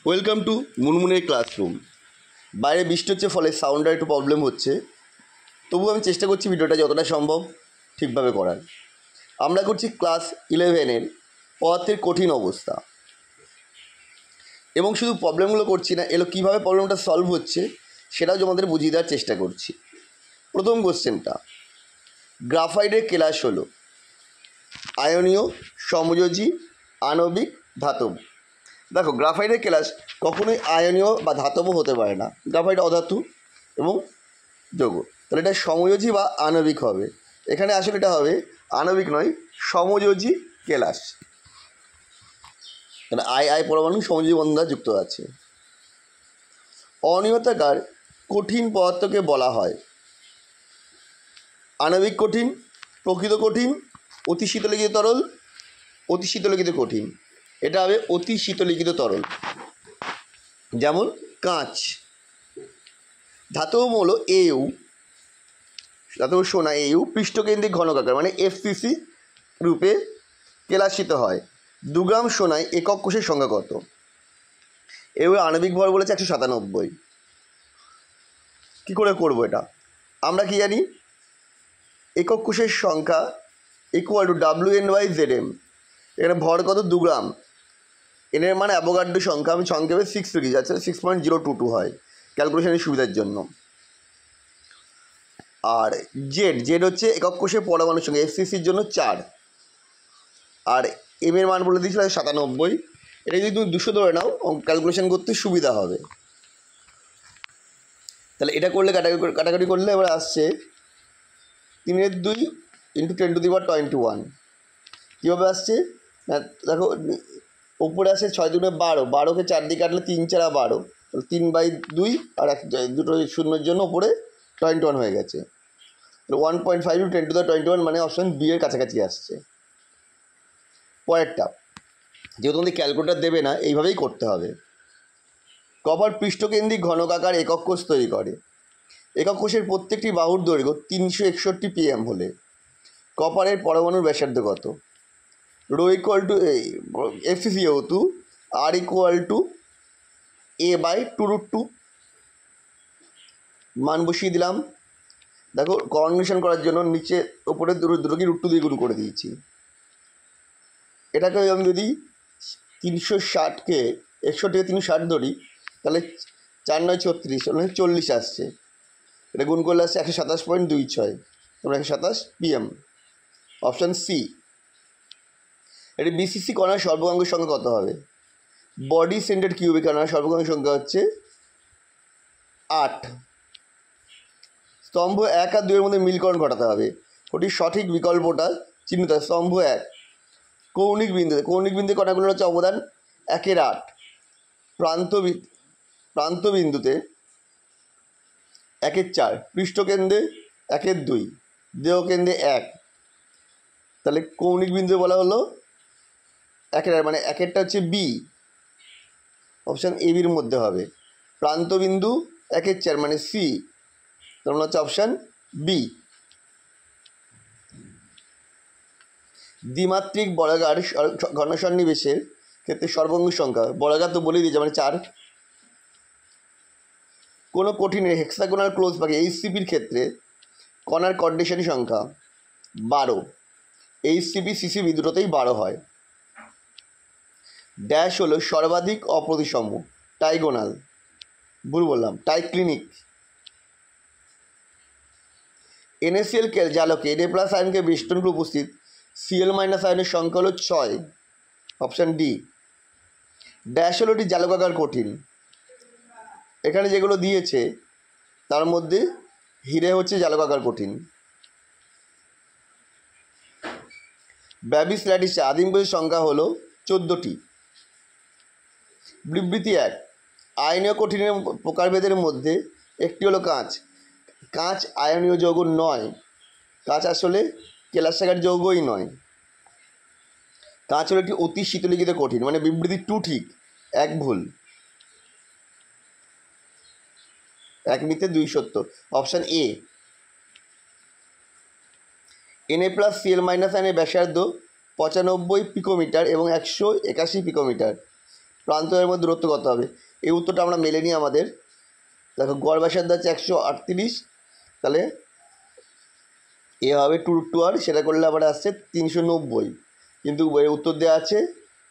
Welcome to মুনমুনের classroom. বাইরে বৃষ্টি হচ্ছে, ফলে সাউন্ডের একটু প্রবলেম হচ্ছে, তবু আমি চেষ্টা করছি ভিডিওটা যতটা সম্ভব ঠিকভাবে করার। আমরা করছি ক্লাস 11-এর পদার্থের কঠিন অবস্থা, এবং শুধু প্রবলেমগুলো করছি না, কীভাবে প্রবলেমটা সলভ হচ্ছে সেটাও তোমাদের বুঝিয়ে দেওয়ার চেষ্টা করছি। প্রথম কোশ্চেনটা, গ্রাফাইটের কেলাস হলো আয়নীয়, সমযোজী, আণবিক, ধাতব। দেখো, গ্রাফাইটের কেলাস কখনোই আয়নীয় বা ধাতব হতে পারে না। গ্রাফাইট অধাতু এবং যৌগ, তাহলে এটা সমযোজী বা আণবিক হবে। এখানে আসলে এটা হবে আণবিক নয়, সমযোজী কেলাস। তাহলে আই পরমাণু সমযোজী বন্ধন দ্বারা যুক্ত আছে। অনিয়তাকার কঠিন পদার্থকে বলা হয় আণবিক কঠিন, প্রকৃত কঠিন, অতি শীতলিখিত তরল, অতি শীতলিখিত কঠিন। এটা হবে অতি শীতলিখিত তরল, যেমন কাঁচ। ধাতব মৌল এউ, ধাতব সোনা এউ পৃষ্ঠকেন্দ্রিক ঘনকাকার মানে এফসিসি রূপে কেলাসিত হয়। 2 গ্রাম সোনায় একক কোষের সংখ্যা কত? এর আণবিক ভর বলেছে 197। কী করে করবো এটা? আমরা কি জানি, একক কোষের সংখ্যা ইকুয়াল টু WN/Zm। এখানে ভর কত? 2 গ্রাম। এনের মানে অ্যাভোগাড্রো সংখ্যা, আমি সংক্ষেপে 6 লিখি, যাচ্ছে 6.022 হয় ক্যালকুলেশনের সুবিধার জন্য। আর জেড হচ্ছে একক কোষের পরমাণুর সঙ্গে, এফসিসির জন্য 4। আর এম এর মান বলে দিয়েছিল 97। এটা যদি তুমি 200 ধরে নাও, ক্যালকুলেশন করতে সুবিধা হবে। তাহলে এটা করলে কাটাকাটি করলে এবার আসছে 3/2 × 10⁻21। কীভাবে আসছে? দেখো, ওপরে আসছে 6×2 = 12। 12কে 4 দিয়ে কাটলে 3 × 4 = 12, 3/2 আর দুটো শূন্যের জন্য ওপরে 21 হয়ে গেছে। 1.5 × 10⁻21 মানে অপশন বি এর কাছাকাছি আসছে। পরেরটা, যেহেতু তোমাদের ক্যালকুলেটার দেবে না, এইভাবেই করতে হবে। কপার পৃষ্ঠকেন্দ্রিক ঘনকাকার একক কোষ তৈরি করে। একক কোষের প্রত্যেকটি বাহুর দৈর্ঘ্য 361 pm হলে কপারের পরমাণুর ব্যাসার্ধ কত? রো ইকুয়াল টু এফসিসি যেহেতু আর ইকুয়াল টু a/2√2 মান বসিয়ে দিলাম। দেখো, কনভার্সন করার জন্য নিচে ওপরে দুটোকে √2 দিয়ে গুণ করে দিয়েছি। এটাকে আমি যদি 360কে 61 থেকে 360 ধরি, তাহলে 4 × 9 = 36, মানে 40 আসছে। এটা গুণ করলে আসছে 127.26, তোমরা 127 pm। Option C. এটি বিসিসি কণার সর্বাঙ্গের সংখ্যা কত হবে? বডি সেন্টার্ড কিউবিক কণার সর্বাঙ্গের সংখ্যা হচ্ছে 8। স্তম্ভ 1 আর 2 এর মধ্যে মিলকরণ ঘটাতে হবে। ওটির সঠিক বিকল্পটা চিহ্নিত হয়। স্তম্ভ 1 কৌণিক বিন্দুতে কণাগুলোর হচ্ছে অবদান 1/8। প্রান্তবিন্দুতে 1/4, পৃষ্ঠকেন্দ্রে 1/2, দেহকেন্দ্রে 1। তাহলে কৌণিক বিন্দু বলা হলো 1/8, মানে 1/8টা হচ্ছে বি। অপশান এ বির মধ্যে হবে। প্রান্তবিন্দু 1/4 মানে সি, তার মানে হচ্ছে অপশান বি। দ্বিমাত্রিক বর্গাকার ঘনসন্নিবেশের ক্ষেত্রে সর্বাঙ্গের সংখ্যা, বর্গাকার তো বলেই দিয়েছে, মানে 4। কোনো কঠিনের হেক্সাগোনাল ক্লোজ পাখি এইচসিপির ক্ষেত্রে কণার কন্ডিশনের সংখ্যা 12। এইচসিপি সিসিবি দুটোতেই 12 হয়। ড্যাশ হলো সর্বাধিক অপ্রতিসম, টাইগোনাল, ভুল বললাম, টাইক্লিনিক। NaCl জালকে Na+ আয়নকে বেষ্টন করে উপস্থিত Cl- আয়নের সংখ্যা হলো 6। Option D. ড্যাশ হলো এটি জালকাকার কঠিন। এখানে যেগুলো দিয়েছে তার মধ্যে হিরে হচ্ছে জালকাকার কঠিন। ব্যাবিস ল্যাটিসে আদিম কোষের সংখ্যা হলো 14টি। বিবৃতি 1, আয়নীয় কঠিনের প্রকারভেদের মধ্যে একটি হলো কাঁচ। কাঁচ আয়নীয় যৌগ নয়, কাঁচ আসলে কেলাসাকার যৌগই নয়। কাঁচ হলো একটি অতি শীতলিখিত কঠিন, মানে বিবৃতি 2 ঠিক, 1 ভুল, 1 মিথ্যে 2 সত্য। Option A. Na+Cl- আয়নের ব্যাসার্ধ 95 পিকোমিটার এবং 181 পিকোমিটার। প্রান্তদ্বয়ের মধ্যে দূরত্ব কত হবে? এই উত্তরটা আমরা মেলে নিই আমাদের। দেখো গড় ব্যাসার্ধ আছে 138, তাহলে এ হবে 2√2r, সেটা করলে আবার আসছে 390, কিন্তু উত্তর দেওয়া আছে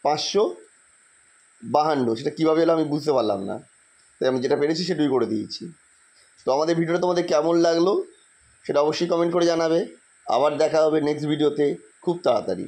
552, সেটা কীভাবে এলো আমি বুঝতে পারলাম না, তাই আমি যেটা পেরেছি সেটাই করে দিয়েছি। তো আমাদের ভিডিওটা তোমাদের কেমন লাগলো সেটা অবশ্যই কমেন্ট করে জানাবে। আবার দেখা হবে নেক্সট ভিডিওতে খুব তাড়াতাড়ি।